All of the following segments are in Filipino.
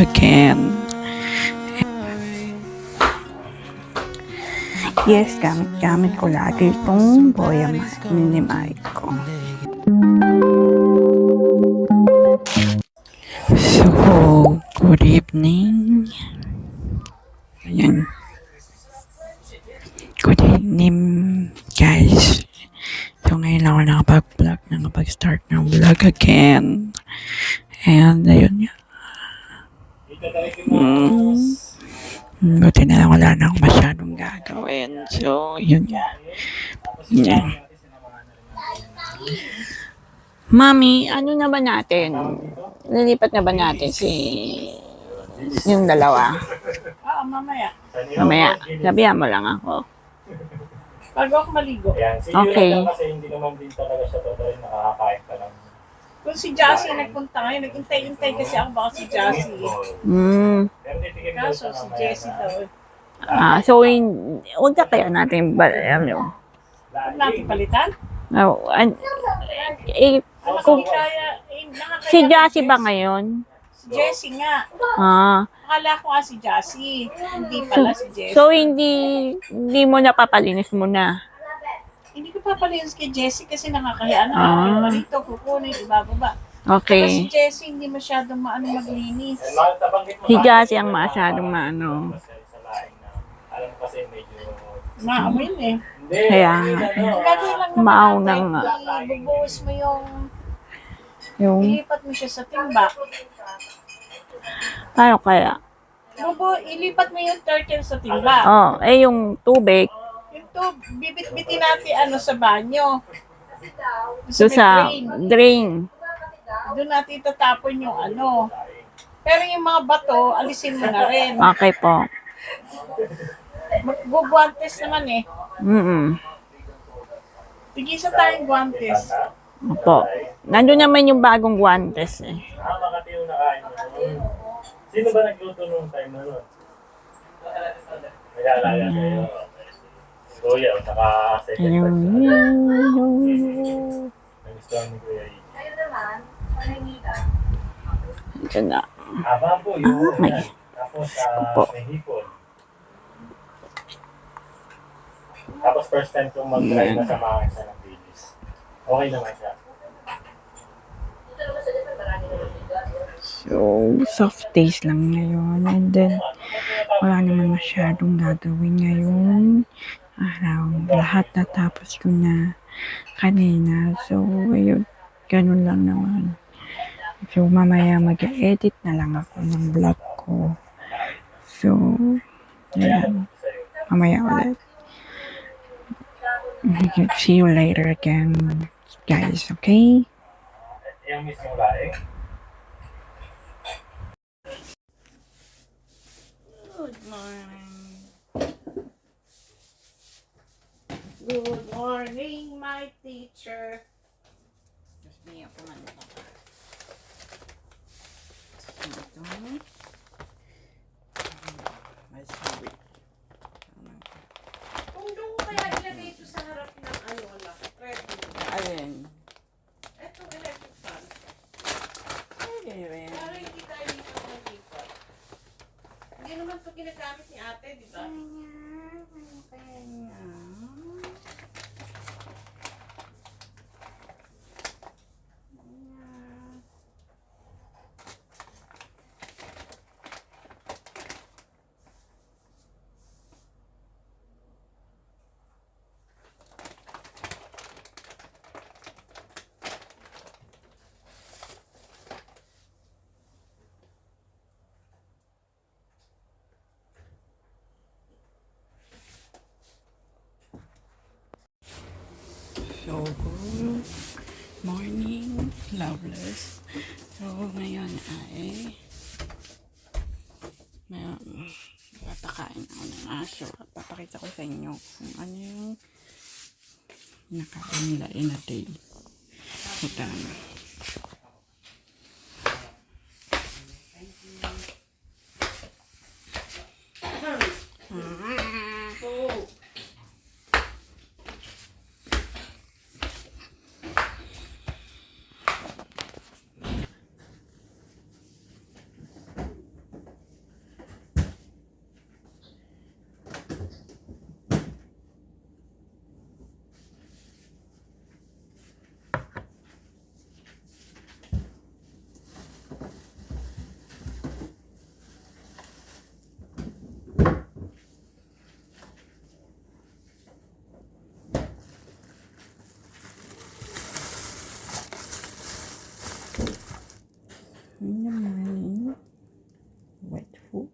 again. Yes, gamit ko lagi itong Boya Mini mic ko. So, good evening. Ayan. Good evening, guys. So, ngayon ako nakapag-vlog, nakapag-start ng vlog again. And, ayun nga. Buti na lang wala na akong masyadong gagawin. So, yun nga. Yan. Mami, ano na ba natin? Lilipat na ba natin yung dalawa? Oo, mamaya. Mamaya. Sabihan mo lang ako. Bago ako maligo. Okay. Kasi hindi naman din talaga siya totally nakakain ka lang. Kung si Jassy nagpunta ngayon, nag-intay-intay kasi ako baka si Jassy. Kaso si Jessie daw. So, huwag na kaya natin ba, ano? Huwag natin palitan? No, Kung kaya, si Jassy ba ngayon? Si Jessie nga. Akala ko nga si Jassy. Hindi pala si Jessie. So, hindi mo napapalinis mo na? Hindi ko papalinis kay Jessie kasi nakakahiya na. Yung marito, kukunin, ibababa. Okay. Kasi si Jessie hindi masyadong maglinis. Si Jassy ang masyadong maano. Alam ko kasi medyo... Maamoy eh. Kaya Gagawin lang naman maunang natin, bubuhos mo yung ilipat mo siya sa timba. Paano kaya? Ilipat mo yung turtle sa timba. Yung tubig. Yung bibit-bitin natin sa banyo. Sa drain. Doon natin tatapon yung Pero yung mga bato, alisin mo na rin. Okay po. Magbubuantes naman eh. Tigisa tayong guantes. Opo. Nandun naman yung bagong guantes eh. Makati yung nakain mo. Sino ba nagluto nung time na nun? Nag-aalaga kayo. Kuya, naka-second time. Nag-gustuhan ni Kuya E. Ayun naman, Manila. Ito na. Haba po yun. May Tapos Opo. may hipon. Tapos first time kong mag-drive na sa mga isa ng bilis. Okay naman siya. So, soft days lang ngayon. And then, wala naman masyadong gagawin ngayon. Lahat natapos ko na kanina. So, ayun. Ganun lang naman. So, mamaya mag-edit na lang ako ng vlog ko. So, ayan. Mamaya ulit. See you later again, guys. Okay? Yung mismo laing. Good morning. Good morning, my teacher. Tapos niya pumanto. Ito. May sabi. Kung doon kaya ilagay ito sa harap ng Alin? Etong electric fan. Anyway. Para hindi tayo dito mag-lipat. Hindi naman ito ginagamit ni ate, di ba? So, good morning, loveless. So, ngayon ay papakain ako ng aso. Papakita ko sa inyo kung ano yung nakain nila in a day. Ito na. Yun naman. Wet food.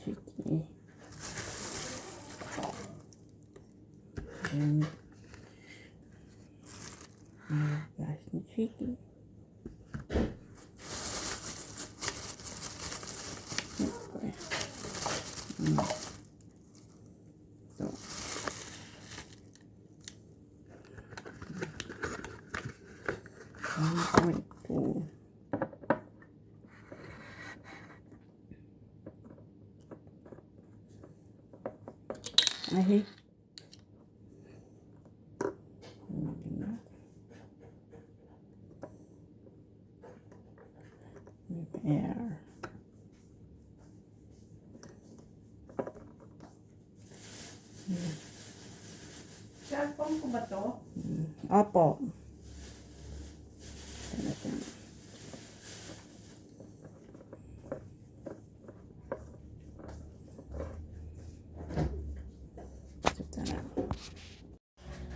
Chicken. And last na chicken. Okay. So. 1.2. Ay. Air. Cellphone ko ba to? Opo.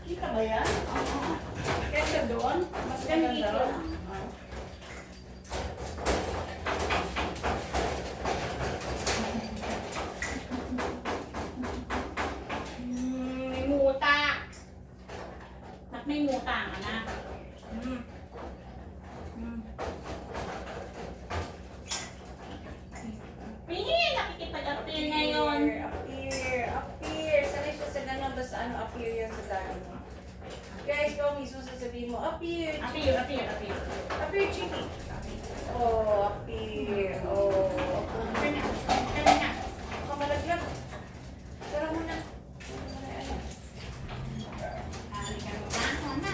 Kita ba yan? Kesa doon? Mas maganda doon? May muta. Nak may muta ka na. Nakikipag-appeal ngayon. Appear. Sanay siya sa ganun, basta ano, appear yan sa dami mo. Guys, ikaw mismo sasabihin mo, appear. Appeal. Appear, Chiki. Oh, appear. Oh. Kaya na. Kamalaglag. Tara muna. Halika na.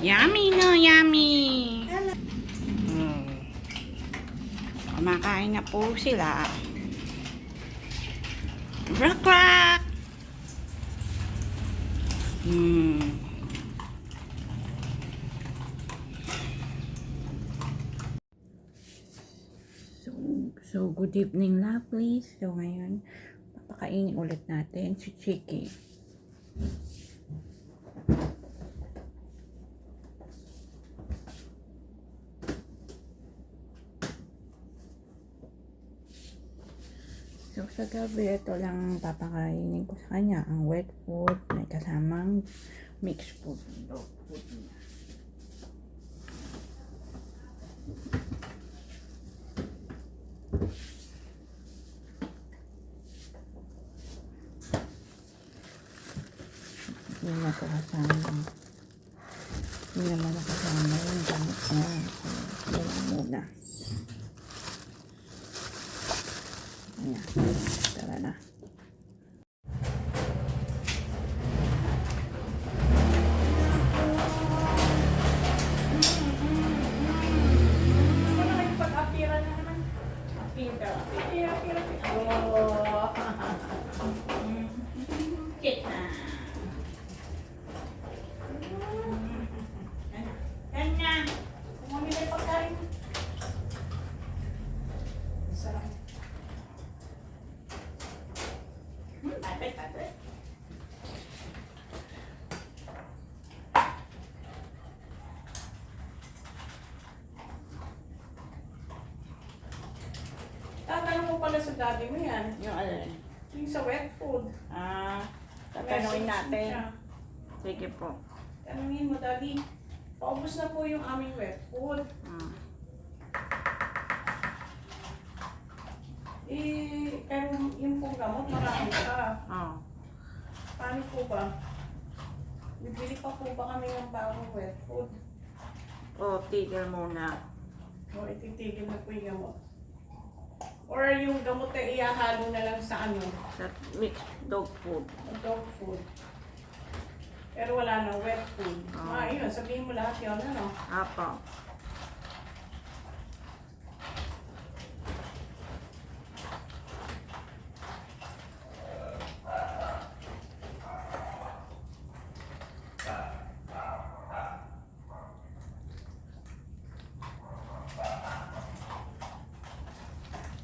Yummy no, yummy. Kumakain na po sila. Rock rock. So So, good evening lovely. So, ngayon, papakainin ulit natin si Chiki. So, sa gabi, ito lang papakainin ko sa kanya. Ang wet food, may kasamang mixed food. Dog food niya. Hindi na ito kasama. Hindi naman nakasama yung gamit niya. So, wala muna. Ayan. Tara na. Ano kayo pag-apira na naman? Apira. Oh. Kita. Kanya. Kumami na yung pagkain. Sarap. Patay. Tatanong mo pala sa daddy mo yan. Yung alin? Yung sa wet food. Tatanungin Message natin. siya. Sige po. Tanungin mo, daddy. Paubos na po yung aming wet food. Pero yung pong gamot, marami pa. Oh. Paano po ba? Bibili pa po ba kami ng bagong wet food? Oh, tigil muna. O ititigil na po yung gamot? Or yung gamot ay ihahalo na lang sa ano? Sa mixed dog food. Dog food. Pero wala nang wet food. Oh. Yun, sabihin mo lahat yun, ano? Apo.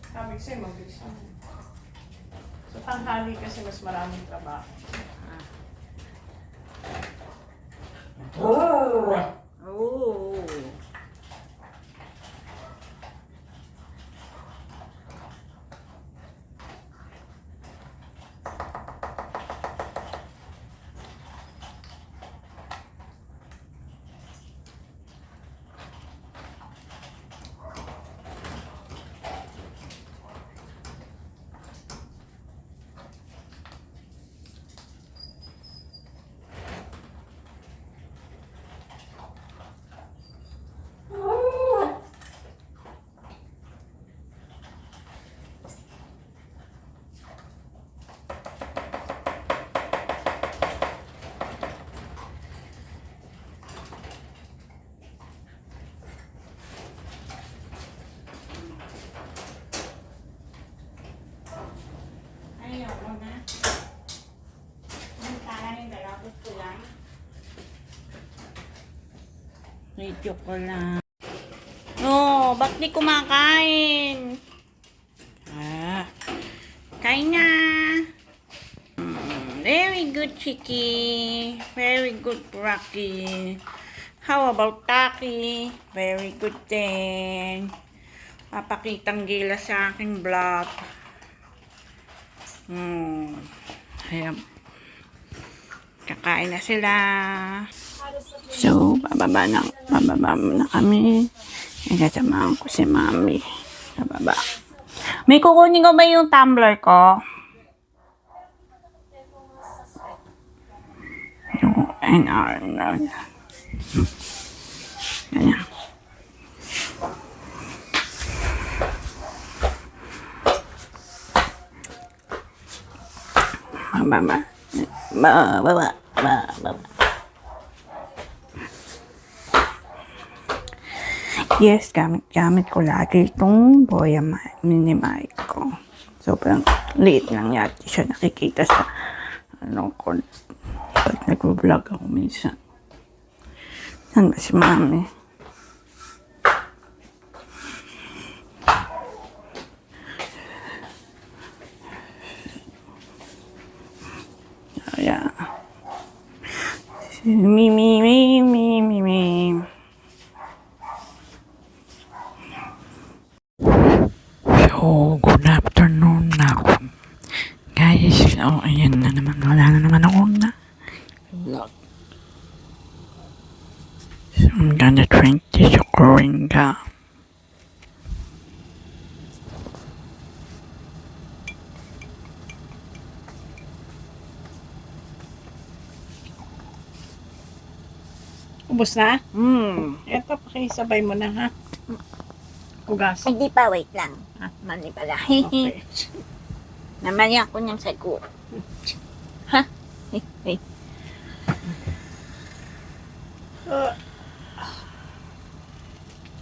Sabi ko sa'yo, mabilis na. So, tanghali kasi mas maraming trabaho. Oh. Ayoko na. Ang tala yung dalawang ko lang. Video ko lang. No, ba't di kumakain? Kain na. Very good, Chiki. Very good, Rocky. How about Taki? Very good din. Papakitang gila sa aking vlog. Ayan. Kakain na sila. So, bababa na kami. Kasamahan ko si Mami sa baba. May kukunin ko ba yung tumbler ko? Yung NR. Ganyan. Baba. Yes, gamit ko lagi itong Boya mini mic ko. Sobrang liit lang yata siya nakikita sa ko. Pag nag-vlog ako minsan. Saan ba si Mami? Me, me, me, me, me, me. So, good afternoon na ako. Guys, so, ayan na naman. Wala na naman akong na vlog. So, I'm gonna drink this Oringa. Ubus na? Ito. Pakisabay mo na ha. Ugas. Hindi pa, wait lang. Mali pala. Okay. Namali ako niyang sagot. Ha? Hey.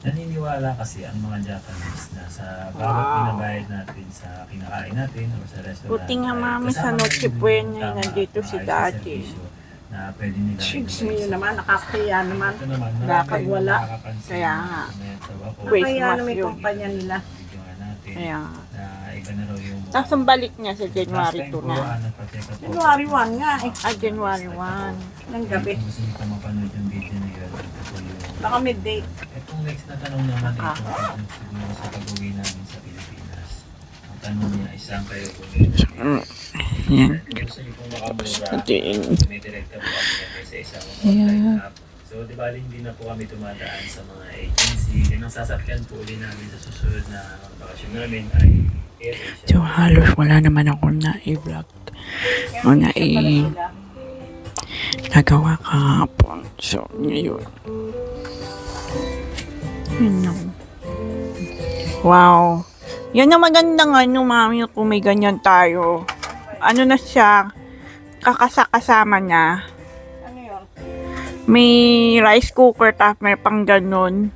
Naniniwala kasi ang mga Japanese na sa bawat binabayad natin sa kinakain natin o sa restaurant. Buti nga, ay mami, sa kasama Noche rin yung Buena, tama nandito at si maayos na Daddy. serbisyo Na pwede nila Chicks mo ibigay yun sa- naman, nakakaya naman. Ito naman, Lakad marami wala. nakakapansin Kaya na nga. tumatawa ko. Wait. Kaya na may yun. kumpanya nila. Video nga natin Kaya, na iba na raw yung tapos ang balik niya sa January Last time 2 po, na. nagpa-check up po. January 1 nga eh. January 1. Ng gabi. Kung gusto niyo pa mapanood yung video na yun, ito po yung... Baka mid-date. Itong next na tanong naman ay tungkol siguro sa pag-uwi namin sa Pilipinas. Ang tanong niya ay saan kayo bumili? Yan. Kung gusto niyo pong makamura, Din. may direkta po kami yan sa isang online app. So, di bali hindi na po kami tumadaan sa mga agency. Yan ang sasakyan po uli namin sa susunod na bakasyon namin ay AirAsia. So, halos wala naman ako na i-vlog. O na nagawa kahapon. So, ngayon. Yun lang. Wow. Yan ang magandang ano, mami, kung may ganyan tayo. Ano na siya, kakasakasama na. Ano yun? May rice cooker, tapos may pang ganun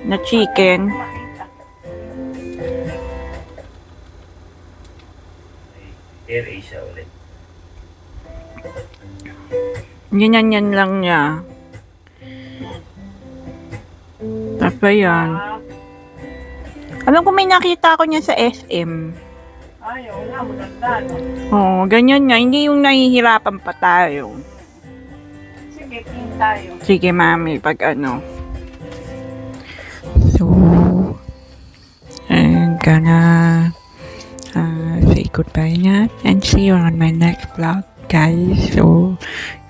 na chicken. Makita. AirAsia ulit. Yan lang niya. Tapos yan. Alam ko may nakita ko niya sa SM. Ayaw na, maganda. No? Oo, ganyan nga. Hindi yung nahihirapan pa tayo. Sige, tingin tayo. Sige, mami, pag ano. So, I'm gonna say goodbye na and see you on my next vlog, guys. So,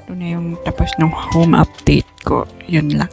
ito na yung tapos ng home update ko. Yun lang.